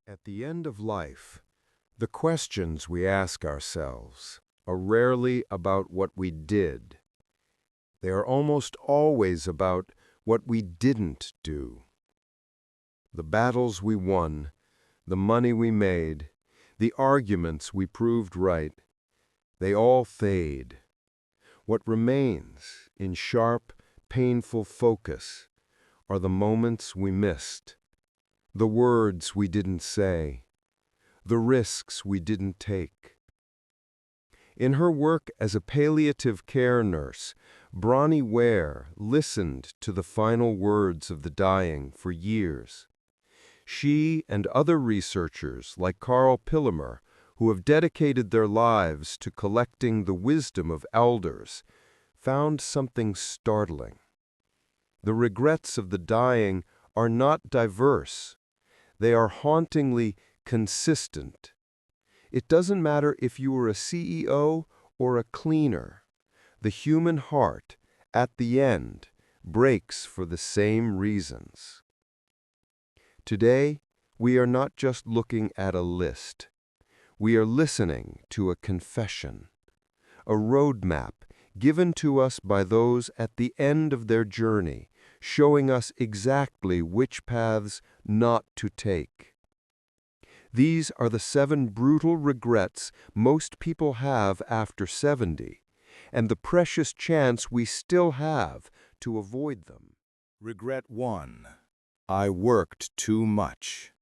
At the end of life, the questions we ask ourselves are rarely about what we did. They are almost always about what we didn't do. The battles we won, the money we made, the arguments we proved right, they all fade. What remains in sharp, painful focus are the moments we missed, the words we didn't say, the risks we didn't take. In her work as a palliative care nurse, Bronnie Ware listened to the final words of the dying for years. She and other researchers like Carl Pillemer, who have dedicated their lives to collecting the wisdom of elders, found something startling. The regrets of the dying are not diverse. They are hauntingly consistent. It doesn't matter if you were a CEO or a cleaner. The human heart, at the end, breaks for the same reasons. Today, we are not just looking at a list. We are listening to a confession, a roadmap given to us by those at the end of their journey, showing us exactly which paths not to take. These are the 7 brutal regrets most people have after 70, and the precious chance we still have to avoid them. Regret 1. I worked too much.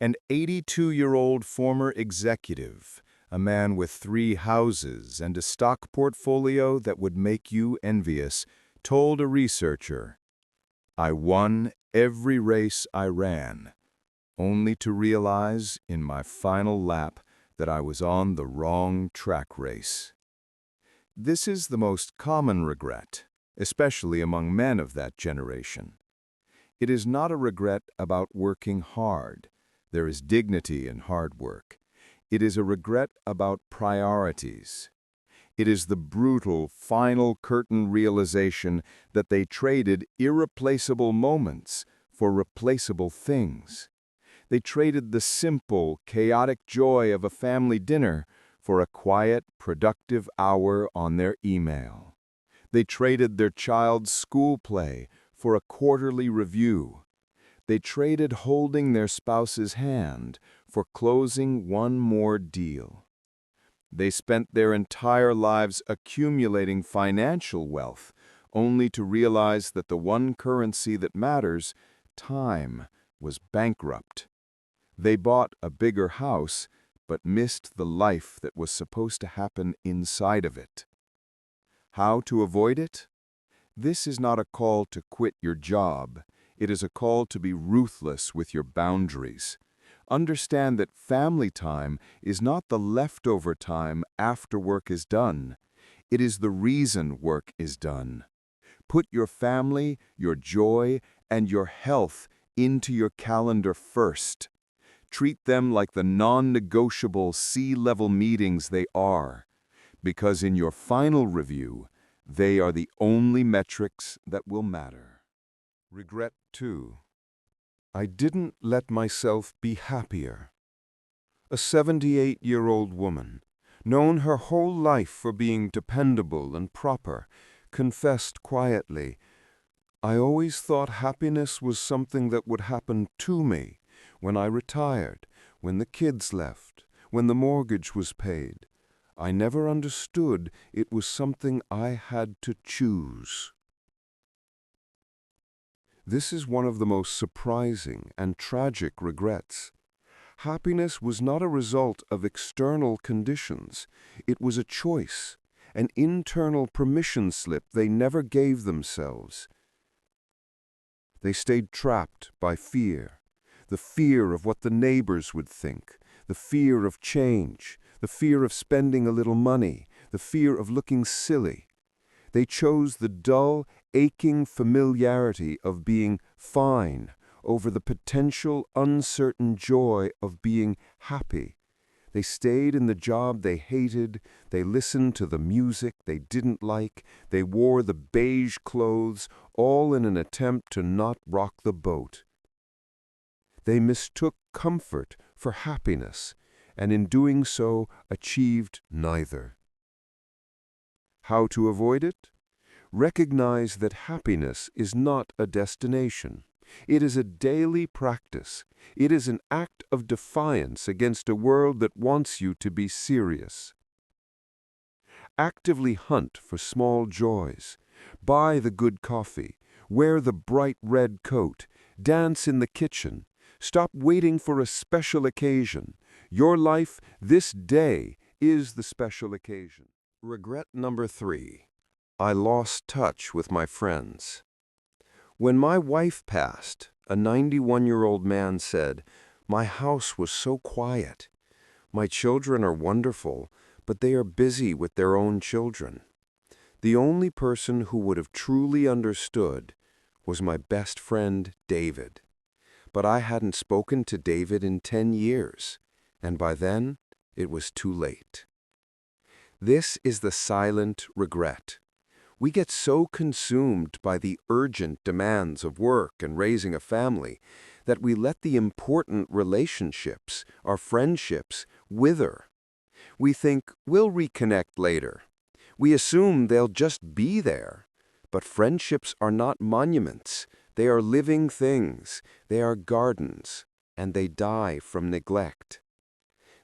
An 82-year-old former executive, a man with 3 houses and a stock portfolio that would make you envious, told a researcher, "I won every race I ran, only to realize in my final lap that I was on the wrong track race." This is the most common regret, especially among men of that generation. It is not a regret about working hard. There is dignity in hard work. It is a regret about priorities. It is the brutal, final curtain realization that they traded irreplaceable moments for replaceable things. They traded the simple, chaotic joy of a family dinner for a quiet, productive hour on their email. They traded their child's school play for a quarterly review. They traded holding their spouse's hand for closing one more deal. They spent their entire lives accumulating financial wealth, only to realize that the one currency that matters, time, was bankrupt. They bought a bigger house, but missed the life that was supposed to happen inside of it. How to avoid it? This is not a call to quit your job. It is a call to be ruthless with your boundaries. Understand that family time is not the leftover time after work is done. It is the reason work is done. Put your family, your joy, and your health into your calendar first. Treat them like the non-negotiable C-level meetings they are, because in your final review, they are the only metrics that will matter. Regret 2. I didn't let myself be happier. A 78-year-old woman, known her whole life for being dependable and proper, confessed quietly, "I always thought happiness was something that would happen to me when I retired, when the kids left, when the mortgage was paid. I never understood it was something I had to choose." This is one of the most surprising and tragic regrets. Happiness was not a result of external conditions. It was a choice, an internal permission slip they never gave themselves. They stayed trapped by fear, the fear of what the neighbors would think, the fear of change, the fear of spending a little money, the fear of looking silly. They chose the dull, aching familiarity of being fine over the potential uncertain joy of being happy. They stayed in the job they hated, they listened to the music they didn't like, they wore the beige clothes, all in an attempt to not rock the boat. They mistook comfort for happiness, and in doing so achieved neither. How to avoid it? Recognize that happiness is not a destination. It is a daily practice. It is an act of defiance against a world that wants you to be serious. Actively hunt for small joys. Buy the good coffee. Wear the bright red coat. Dance in the kitchen. Stop waiting for a special occasion. Your life, this day, is the special occasion. Regret number 3. I lost touch with my friends. When my wife passed, a 91-year-old man said, "My house was so quiet. My children are wonderful, but they are busy with their own children." The only person who would have truly understood was my best friend, David. But I hadn't spoken to David in 10 years, and by then it was too late. This is the silent regret. We get so consumed by the urgent demands of work and raising a family that we let the important relationships, our friendships, wither. We think we'll reconnect later. We assume they'll just be there. But friendships are not monuments. They are living things. They are gardens, and they die from neglect.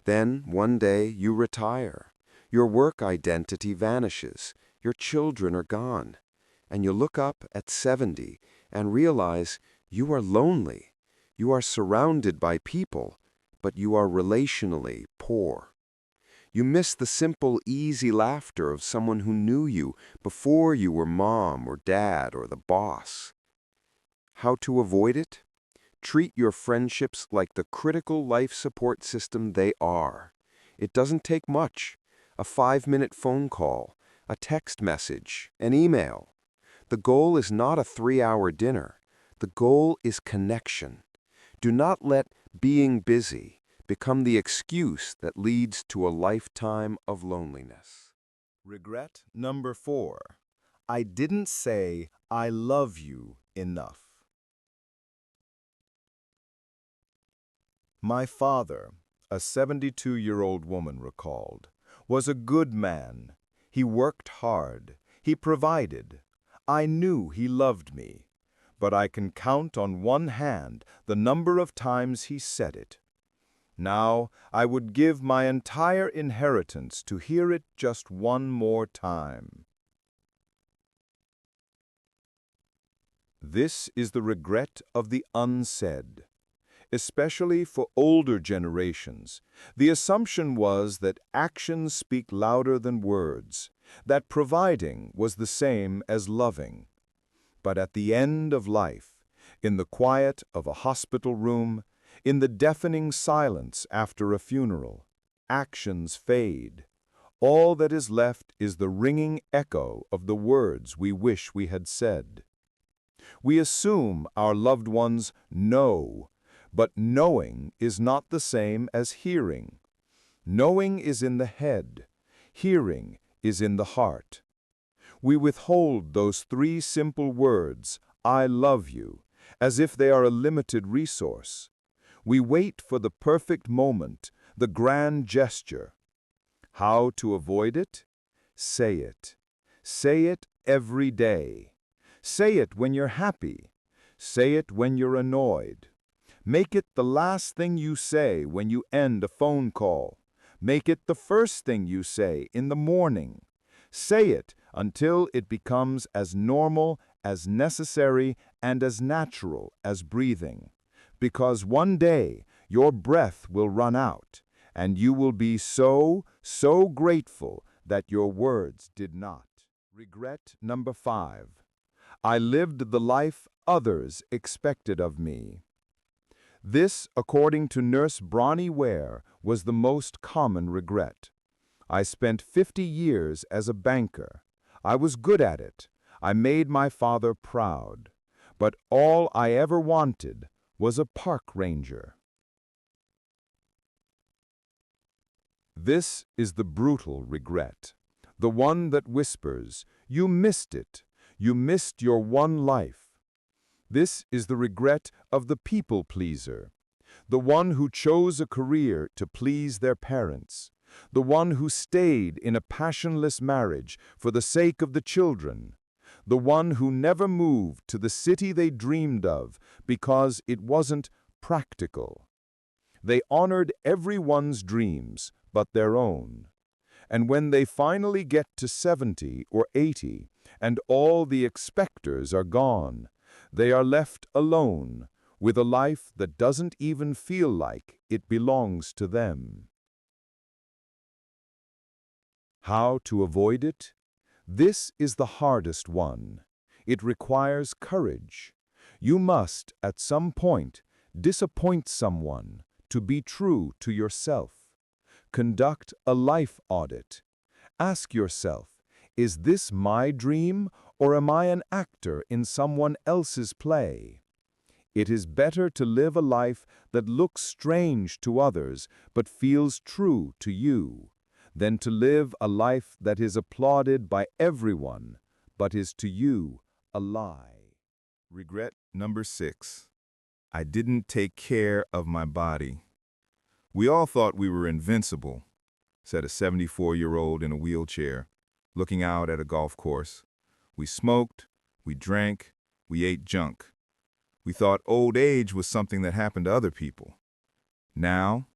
Then, one day, you retire. Your work identity vanishes. Your children are gone. And you look up at 70 and realize you are lonely. You are surrounded by people, but you are relationally poor. You miss the simple, easy laughter of someone who knew you before you were mom or dad or the boss. How to avoid it? Treat your friendships like the critical life support system they are. It doesn't take much. A 5-minute phone call, a text message, an email. The goal is not a 3-hour dinner. The goal is connection. Do not let being busy become the excuse that leads to a lifetime of loneliness. Regret number 4. I didn't say I love you enough. My father, a 72-year-old woman recalled, was a good man. He worked hard. He provided. I knew he loved me, but I can count on one hand the number of times he said it. Now I would give my entire inheritance to hear it just one more time. This is the regret of the unsaid. Especially for older generations, the assumption was that actions speak louder than words, that providing was the same as loving. But at the end of life, in the quiet of a hospital room, in the deafening silence after a funeral, actions fade. All that is left is the ringing echo of the words we wish we had said. We assume our loved ones know, but knowing is not the same as hearing. Knowing is in the head. Hearing is in the heart. We withhold those 3 simple words, "I love you," as if they are a limited resource. We wait for the perfect moment, the grand gesture. How to avoid it? Say it. Say it every day. Say it when you're happy. Say it when you're annoyed. Make it the last thing you say when you end a phone call. Make it the first thing you say in the morning. Say it until it becomes as normal, as necessary, and as natural as breathing. Because one day your breath will run out, and you will be so grateful that your words did not. Regret number 5. I lived the life others expected of me. This, according to Nurse Bronnie Ware, was the most common regret. I spent 50 years as a banker. I was good at it. I made my father proud. But all I ever wanted was a park ranger. This is the brutal regret, the one that whispers, "You missed it. You missed your one life." This is the regret of the people pleaser. The one who chose a career to please their parents. The one who stayed in a passionless marriage for the sake of the children. The one who never moved to the city they dreamed of because it wasn't practical. They honored everyone's dreams but their own. And when they finally get to 70 or 80, and all the expectors are gone, they are left alone, with a life that doesn't even feel like it belongs to them. How to avoid it? This is the hardest one. It requires courage. You must, at some point, disappoint someone to be true to yourself. Conduct a life audit. Ask yourself, is this my dream or am I an actor in someone else's play? It is better to live a life that looks strange to others but feels true to you, than to live a life that is applauded by everyone but is to you a lie. Regret number 6. I didn't take care of my body. We all thought we were invincible, said a 74-year-old in a wheelchair, looking out at a golf course. We smoked, we drank, we ate junk. We thought old age was something that happened to other people. Now,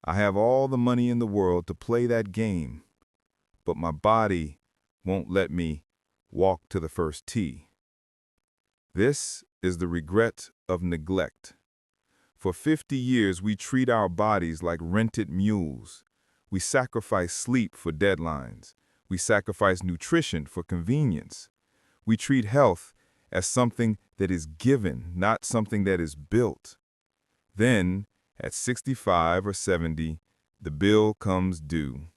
I have all the money in the world to play that game, but my body won't let me walk to the first tee. This is the regret of neglect. For 50 years, we treat our bodies like rented mules. We sacrifice sleep for deadlines. We sacrifice nutrition for convenience. We treat health as something that is given, not something that is built. Then, at 65 or 70, the bill comes due.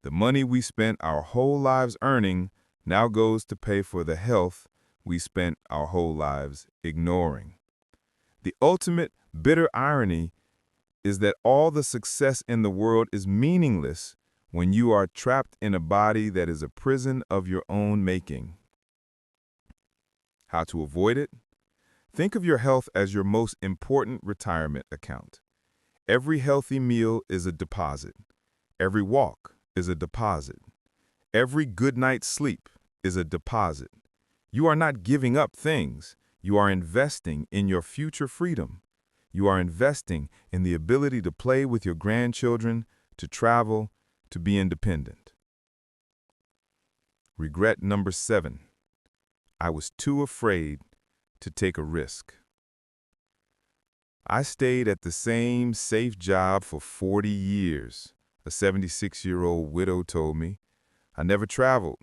The money we spent our whole lives earning now goes to pay for the health we spent our whole lives ignoring. The ultimate bitter irony is that all the success in the world is meaningless when you are trapped in a body that is a prison of your own making. How to avoid it? Think of your health as your most important retirement account. Every healthy meal is a deposit. Every walk is a deposit. Every good night's sleep is a deposit. You are not giving up things. You are investing in your future freedom. You are investing in the ability to play with your grandchildren, to travel, to be independent. Regret number 7. I was too afraid to take a risk. I stayed at the same safe job for 40 years, a 76-year-old widow told me. I never traveled.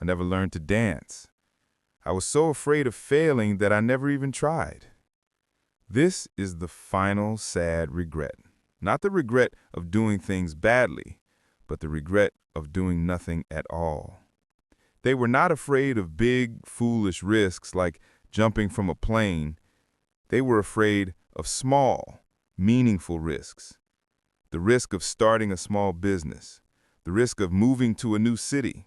I never learned to dance. I was so afraid of failing that I never even tried. This is the final sad regret. Not the regret of doing things badly, but the regret of doing nothing at all. They were not afraid of big, foolish risks like jumping from a plane. They were afraid of small, meaningful risks. The risk of starting a small business, the risk of moving to a new city,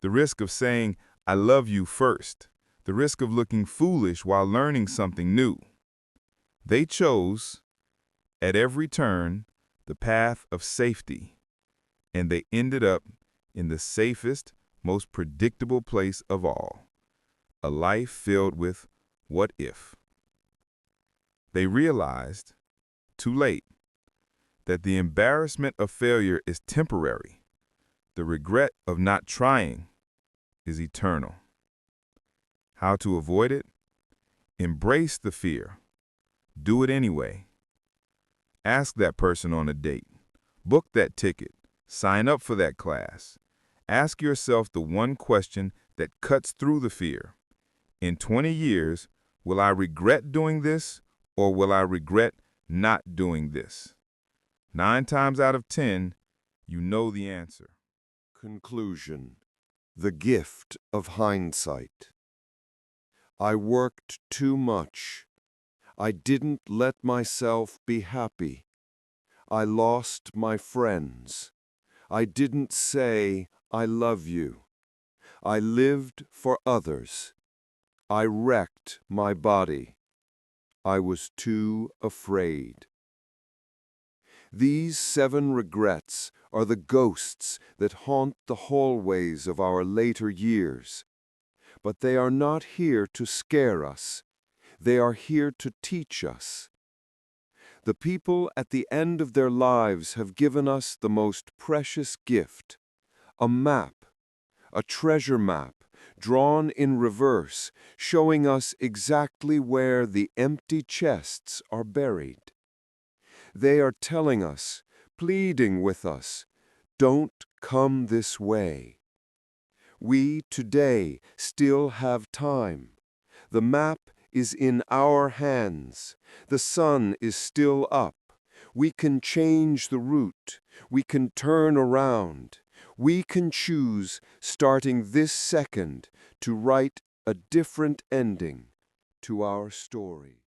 the risk of saying, "I love you" first, the risk of looking foolish while learning something new. They chose, at every turn, the path of safety, and they ended up in the safest, most predictable place of all, a life filled with what if. They realized, too late, that the embarrassment of failure is temporary. The regret of not trying is eternal. How to avoid it? Embrace the fear. Do it anyway. Ask that person on a date. Book that ticket. Sign up for that class. Ask yourself the one question that cuts through the fear. In 20 years, will I regret doing this or will I regret not doing this? 9 times out of 10, you know the answer. Conclusion. The gift of hindsight. I worked too much. I didn't let myself be happy. I lost my friends. I didn't say, "I love you." I lived for others. I wrecked my body. I was too afraid. These 7 regrets are the ghosts that haunt the hallways of our later years. But they are not here to scare us. They are here to teach us. The people at the end of their lives have given us the most precious gift, a map, a treasure map, drawn in reverse, showing us exactly where the empty chests are buried. They are telling us, pleading with us, don't come this way. We today still have time. The map is in our hands. The sun is still up. We can change the route. We can turn around. We can choose, starting this second, to write a different ending to our story.